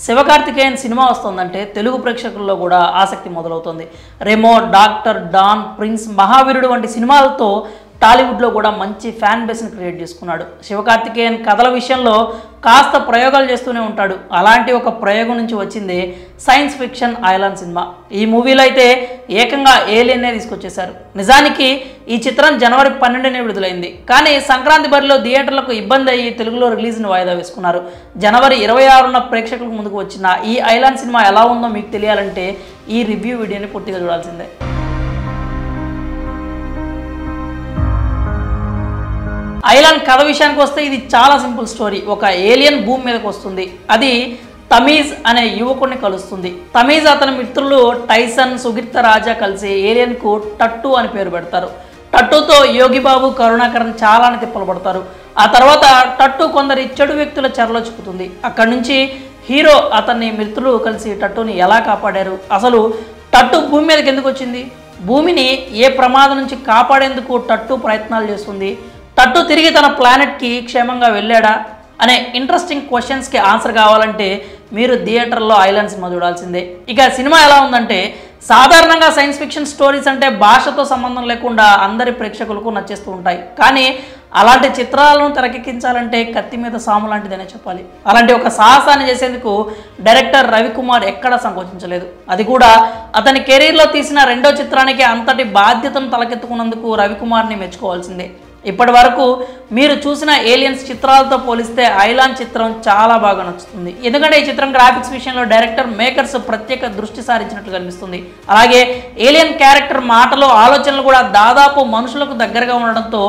Sivakarthikeyan cinema వస్తుందంటే తెలుగు ప్రేక్షకుల్లో కూడా ఆసక్తి మొదలవుతుంది. రెమో, డాక్టర్, డాన్, ప్రిన్స్, మహావీరుడు వంటి సినిమాలతో టాలీవుడ్లో కూడా మంచి ఫ్యాన్ బేస్ని క్రియేట్ చేసుకున్నాడు. శివకార్తికేయన్ కథల విషయంలో కాస్త ప్రయోగాలు చేస్తూనే ఉంటాడు. అలాంటి ఒక ప్రయోగం నుంచి వచ్చింది సైన్స్ ఫిక్షన్ ఐలాన్ సినిమా. ఈ మూవీలో అయితే ఏకంగా ఏలియన్నే తీసుకొచ్చేశారు. నిజానికి ఈ చిత్రం జనవరి 12నే విడుదలైంది. కానీ సంక్రాంతి బరిలో థియేటర్లకు ఇబ్బంది అయ్యి తెలుగులో రిలీజ్ని వాయిదా వేసుకున్నారు. జనవరి 26న ప్రేక్షకులకు ముందుకు వచ్చిన ఈ ఐలాన్ సినిమా ఎలా ఉందో మీకు తెలియాలంటే ఈ రివ్యూ వీడియోని పూర్తిగా చూడాల్సిందే. ఐలాన్ కథ విషయానికి వస్తే ఇది చాలా సింపుల్ స్టోరీ. ఒక ఏలియన్ భూమి మీదకి వస్తుంది. అది తమీజ్ అనే యువకుడిని కలుస్తుంది. తమీజ్ అతని మిత్రులు టైసన్, సుగిర్త రాజా కలిసి ఏలియన్కు టట్టు అని పేరు పెడతారు. టట్టుతో యోగిబాబు, కరుణాకరన్ చాలానే తిప్పలు పడతారు. ఆ తర్వాత టట్టు కొందరి చెడు వ్యక్తుల చెరలో చిక్కుతుంది. అక్కడి నుంచి హీరో అతన్ని మిత్రులు కలిసి టట్టుని ఎలా కాపాడారు, అసలు టట్టు భూమి మీదకి ఎందుకు వచ్చింది, భూమిని ఏ ప్రమాదం నుంచి కాపాడేందుకు టట్టు ప్రయత్నాలు చేస్తుంది, టట్టు తిరిగి తన ప్లానెట్కి క్షేమంగా వెళ్ళాడా అనే ఇంట్రెస్టింగ్ క్వశ్చన్స్కి ఆన్సర్ కావాలంటే మీరు థియేటర్లో ఐలాండ్ సినిమా చూడాల్సిందే. ఇక సినిమా ఎలా ఉందంటే, సాధారణంగా సైన్స్ ఫిక్షన్ స్టోరీస్ అంటే భాషతో సంబంధం లేకుండా అందరి ప్రేక్షకులకు నచ్చేస్తూ ఉంటాయి. కానీ అలాంటి చిత్రాలను తెరకెక్కించాలంటే కత్తి మీద సాము లాంటిదనే చెప్పాలి. అలాంటి ఒక సాహసాన్ని చేసేందుకు డైరెక్టర్ రవికుమార్ ఎక్కడా సంకోచించలేదు. అది కూడా అతని కెరీర్లో తీసిన రెండో చిత్రానికి అంతటి బాధ్యతను తలకెత్తుకున్నందుకు రవికుమార్ని మెచ్చుకోవాల్సిందే. ఇప్పటి వరకు మీరు చూసిన ఏలియన్స్ చిత్రాలతో పోలిస్తే ఐలాన్ చిత్రం చాలా బాగా నచ్చుతుంది. ఎందుకంటే ఈ చిత్రం గ్రాఫిక్స్ విషయంలో డైరెక్టర్ మేకర్స్ ప్రత్యేక దృష్టి సారించినట్లు కనిపిస్తుంది. అలాగే ఏలియన్ క్యారెక్టర్ మాటలు, ఆలోచనలు కూడా దాదాపు మనుషులకు దగ్గరగా ఉండడంతో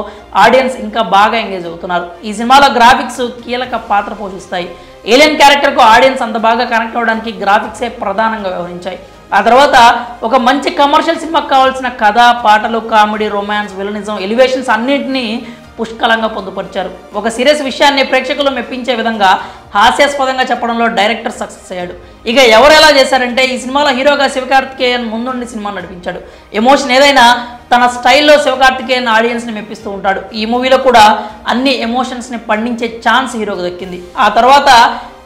ఆడియన్స్ ఇంకా బాగా ఎంగేజ్ అవుతున్నారు. ఈ సినిమాలో గ్రాఫిక్స్ కీలక పాత్ర పోషిస్తాయి. ఏలియన్ క్యారెక్టర్కు ఆడియన్స్ అంత బాగా కనెక్ట్ అవ్వడానికి గ్రాఫిక్సే ప్రధానంగా వ్యవహరించాయి. ఆ తర్వాత ఒక మంచి కమర్షియల్ సినిమాకి కావాల్సిన కథ, పాటలు, కామెడీ, రొమాన్స్, విలనిజం, ఎలివేషన్స్ అన్నింటినీ పుష్కలంగా పొందుపరిచారు. ఒక సీరియస్ విషయాన్ని ప్రేక్షకులు మెప్పించే విధంగా హాస్యాస్పదంగా చెప్పడంలో డైరెక్టర్ సక్సెస్ అయ్యాడు. ఇక ఎవరు ఎలా చేశారంటే, ఈ సినిమాలో హీరోగా శివకార్తికేయన్ ముందుండి సినిమా నడిపించాడు. ఎమోషన్ ఏదైనా తన స్టైల్లో శివకార్తికేయన్ ఆడియన్స్ని మెప్పిస్తూ ఉంటాడు. ఈ మూవీలో కూడా అన్ని ఎమోషన్స్ని పండించే ఛాన్స్ హీరోకి దక్కింది. ఆ తర్వాత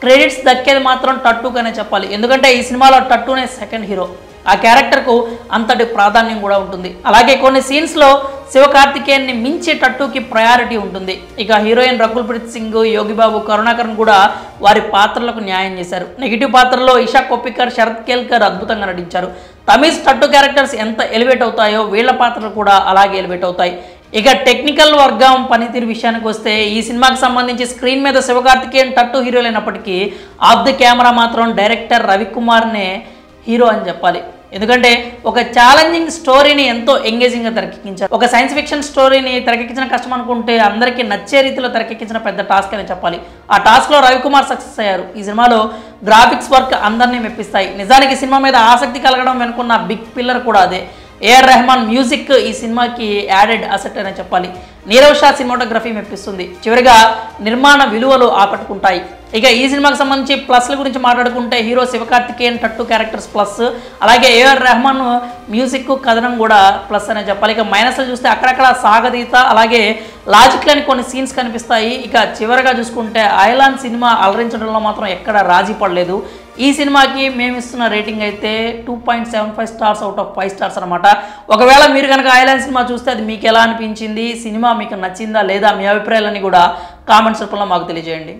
క్రెడిట్స్ దక్కేది మాత్రం టట్టుకనే చెప్పాలి. ఎందుకంటే ఈ సినిమాలో టట్టునే సెకండ్ హీరో. ఆ క్యారెక్టర్కు అంతటి ప్రాధాన్యం కూడా ఉంటుంది. అలాగే కొన్ని సీన్స్లో శివకార్తికేయన్ని మించి టట్టుకి ప్రయారిటీ ఉంటుంది. ఇక హీరోయిన్ రకుల్ ప్రీత్ సింగ్, యోగిబాబు, కరుణాకరన్ కూడా వారి పాత్రలకు న్యాయం చేశారు. నెగిటివ్ పాత్రలో ఇషా కొప్పికర్, శరత్ కేల్కర్ అద్భుతంగా నటించారు. తమీజ్, టట్టు క్యారెక్టర్స్ ఎంత ఎలివేట్ అవుతాయో వీళ్ల పాత్రలు కూడా అలాగే ఎలివేట్ అవుతాయి. ఇక టెక్నికల్ వర్గం పనితీరు విషయానికి వస్తే, ఈ సినిమాకి సంబంధించి స్క్రీన్ మీద శివకార్తికేయన్ టట్టు హీరోలైనప్పటికీ ఆఫ్ ది కెమెరా మాత్రం డైరెక్టర్ రవికుమార్నే హీరో అని చెప్పాలి. ఎందుకంటే ఒక ఛాలెంజింగ్ స్టోరీని ఎంతో ఎంగేజింగ్గా తెరకెక్కించారు. ఒక సైన్స్ ఫిక్షన్ స్టోరీని తెరకెక్కించిన కష్టం అనుకుంటే అందరికీ నచ్చే రీతిలో తెరకెక్కించిన పెద్ద టాస్క్ అని చెప్పాలి. ఆ టాస్క్లో రవికుమార్ సక్సెస్ అయ్యారు. ఈ సినిమాలో గ్రాఫిక్స్ వర్క్ అందరినీ మెప్పిస్తాయి. నిజానికి సినిమా మీద ఆసక్తి కలగడం వెనుకున్న బిగ్ పిల్లర్ కూడా అదే. ఏఆర్ రెహమాన్ మ్యూజిక్ ఈ సినిమాకి యాడెడ్ అసెట్ అని చెప్పాలి. నీరవ్ షా సినిమాటోగ్రఫీ మెప్పిస్తుంది. చివరిగా నిర్మాణ విలువలు ఆకట్టుకుంటాయి. ఇక ఈ సినిమాకి సంబంధించి ప్లస్ల గురించి మాట్లాడుకుంటే, హీరో శివకార్తికేయన్ టట్టు క్యారెక్టర్స్ ప్లస్, అలాగే ఏఆర్ రెహమాన్ మ్యూజిక్, కథనం కూడా ప్లస్ అనే చెప్పాలి. ఇక మైనస్లు చూస్తే అక్కడక్కడ సాగదీత, అలాగే లాజిక్ లేని కొన్ని సీన్స్ కనిపిస్తాయి. ఇక చివరిగా చూసుకుంటే ఐలాన్ సినిమా అలరించడంలో మాత్రం ఎక్కడ రాజీ పడలేదు. ఈ సినిమాకి మేము ఇస్తున్న రేటింగ్ అయితే 2.75 స్టార్స్ అవుట్ ఆఫ్ 5 స్టార్స్ అనమాట. ఒకవేళ మీరు కనుక ఐలాన్ సినిమా చూస్తే అది మీకు ఎలా అనిపించింది, సినిమా మీకు నచ్చిందా లేదా, మీ అభిప్రాయాలన్నీ కూడా కామెంట్స్ రూపంలో మాకు తెలియజేయండి.